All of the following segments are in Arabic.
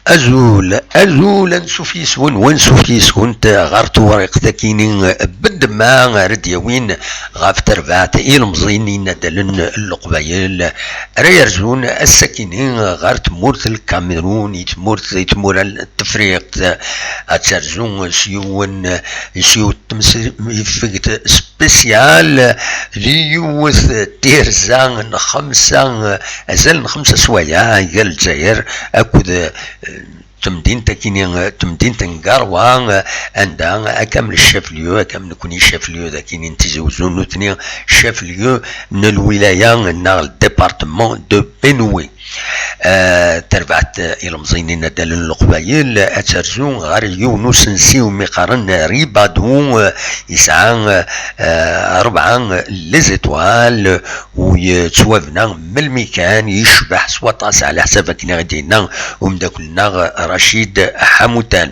أزول نسوفيسون ونسوفيسون غارتو ورقة كينين بالدماء رديوين غاف تربعت المزينين دلن القبايل ريرزون السكينين غارت مورت الكاميرون يتمور التفريق اترزون سيو تمسفقت سبيسيال ليوث تيرزان خمسة أزل خمسة سوايا قال الجزائر أكد تمدين تنقاروان عندها أكمل الشافليو أكمل كوني الشافليو ذا كينين تزوزون نوتني الشافليو من الولاية نا الديبارتمون دو بنوي تربعت المزينين دال القبايل اترزون غار يونس نسيو مقارن ريبادو يسعى 4 ليزيتوال ويتوافنا من المكان يشبح سواطاس على حساب كنا غدينا ومداكلنا رشيد حموتان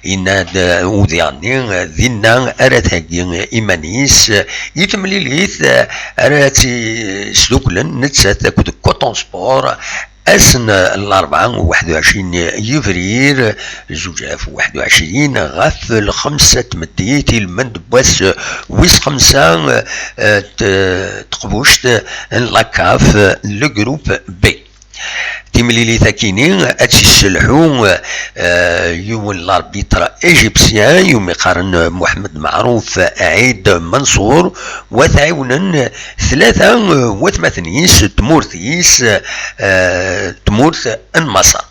إن وذياني ذينا أراتهاكي إيمانيس يتمليليث أراتي سلوكلن نتسات كود كوتون سبور أسن الأربعة 21 يفرير زوجاف 21 غاف الخمسة تمديتي المندباس ويس خمسة تقبوشت لاكاف لجروب بي تيمليلي ثاكينين اتسلحو يوم الاربيتر ايجيبسيان يوم يقارن محمد معروف عيد منصور وتعاونا 83 تمورثيس تمورث النمصر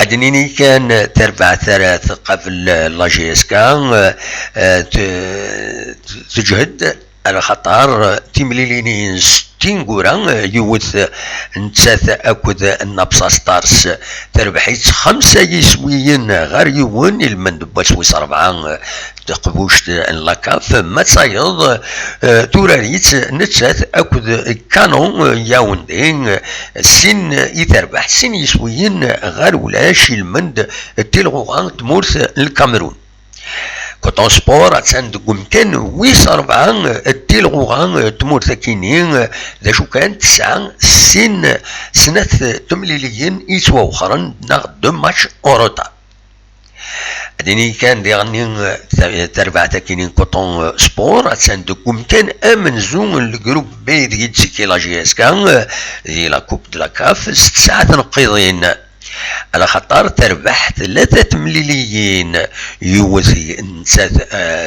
أدنيني كان تربع ثلاث قبل لاجيسكا تجهد على خطر تيمليليني تينغورا يوث نتاث اكد النبصة ستارس تربحيت 5 يسويين غير يون المندبات ويس 4 تقبوشت اللاكاف ما تصايد توراريت نتاث اكد كانون ياوندين سن يتربح سن يسويين غير ولاش المند تلغوغان تمورث الكاميرون كوتون سبور عتسان ممكن ويس 4 التيلغوغان تمور ثاكينين ذا شو كان 9 سنة تمليليين يتوا وخرن ناغ 2 ماتش اوروتا اديني كان ديغني تربع تاكينين كوتون سبور عتسان ممكن امن زون الجروب بي دي تسيكي لا جي اس كان دي لا كوب دو لا كاف 6 ساعات نقيضين على خطر تربح 3 مليليين يوزي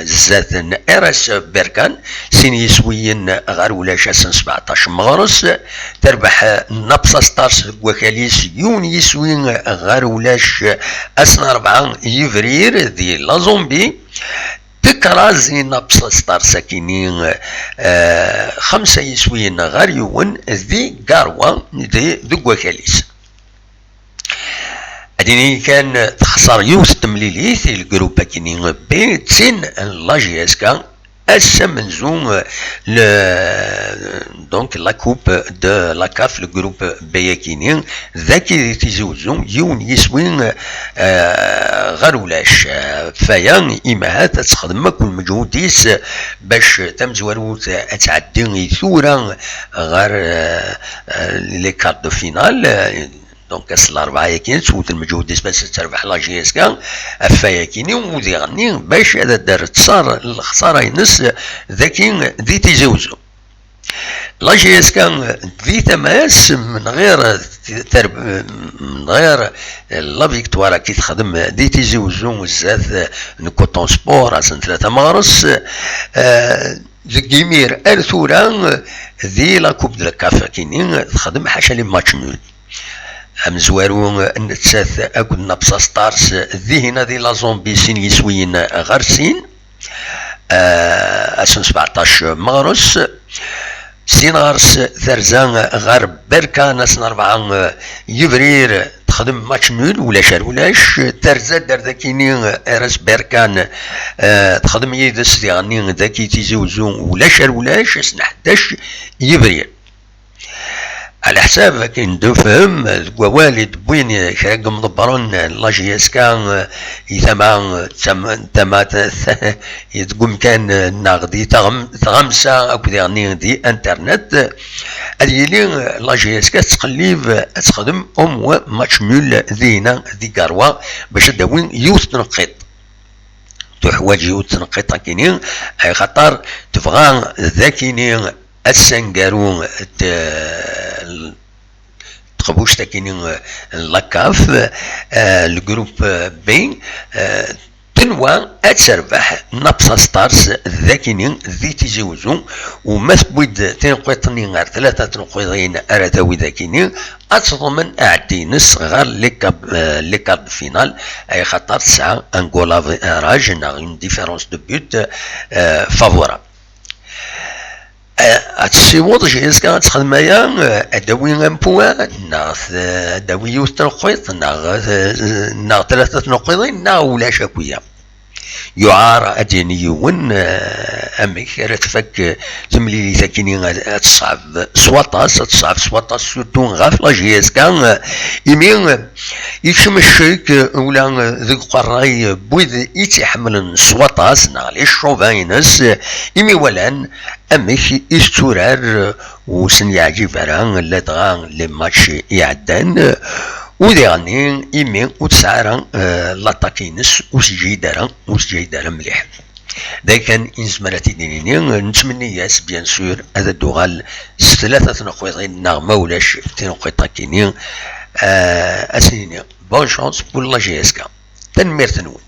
زات ارس بركان سين يسويين غير ولاش 17 مغرس تربح نبصة ستارس وكاليس يون يسوين غير ولاش 4 يفرير ذي لا زومبي تكرازي نبصة ستار ساكنين 5 يسوين غير يون ذي قاروة ذي وكاليس أديني كان تخسر يوث تمليليث الجروب كينين بي تسين لاجيسكا السمنزون دونك لا كوب دو لا كاف الجروب بي كينين ذاكي تيزوزون يون يسوين غرولاش فيا إماهات تخدم كل مجهوديس باش تمزوروت تعدي ثورة غير لي كارت دو فينال دونك كاس الاربعه ياكين تسوت المجهود باش تربح لا جي اس كان افايا كيني ودي غني باش هذا دارت صار الخساره ينس ذاكين ذي تيزوزو لا جي اس كان ذي تماس من غير من غير لا فيكتوار كي تخدم ذي تيزوزو زاد نكوتون سبور سنه 3 مارس ذكيمير ارثوران ذي لا كوب دو كافا كيني تخدم حاشا لي ماتش نول امزوارو نتساث اكل نبصة ستارس ذهنا ذي لا زومبي سين يسوين غرسين اسن 17 مغرس سين غرس ثرزان غرب بركان اسن 4 يفرير تخدم ماتش نول ولا شار ولاش ترزا دار ذاكيني ارس بركان تخدم يدس يعني ذاكي تيزوزو ولا شار ولاش اسن 11 يفرير على حساب كاين دو فهم والد بوين كراك مضبرون لا جي اس كان يثما تما يتقوم كان ناغدي تغمسة اكو ديغني دي انترنت هذه لا جي اس كا تقليب تخدم ماتش نول ذينا ذي كاروا باش داوين يوث تنقيط تحواج يوث تنقيط كاينين اي خاطر تبغى ذاكينين السنقارو تخبوش تاكينين لاكاف الجروب بين تنوى اتربح نبصة ستارز ذاكينين ذي تيزوزو وما تبويد تنقيطني غير ثلاثة تنقيطين اراتاوي ذاكينين اتضمن اعدينس غير ليكاب فينال اي خاطر تسعى انغولا راج اون ديفيرونس دو بوت فافورا اتسيوض جيس كانت تخدم يا ادوي ان بوان ناغ ادوي يوث تنقيط ناغ ثلاثة نقيضين ناغ ولا شاكويا يعار ادينيون امك رتفك تمليلي ثاكيني تصعب سواطاس سورتو غاف لا جي اس كان يمين يتمشيك ولا ذيك قراي بويد يتحمل سواطاس نا لي شوفاينس يمي ولان امك يستورار وسن يعجب راه لا دغا لي ماتش يعدان وديغني يمين وتسعر لاطاكينس وسجيدارا مليح دا كان انزمراتي دينيني نتمنى ياس بيان سور هذا الدوغال ثلاثة نقيطين نغمة ولاش تنقيطا كينين اسنيني بون شانس بور لا جي اس كا تنمير تنون.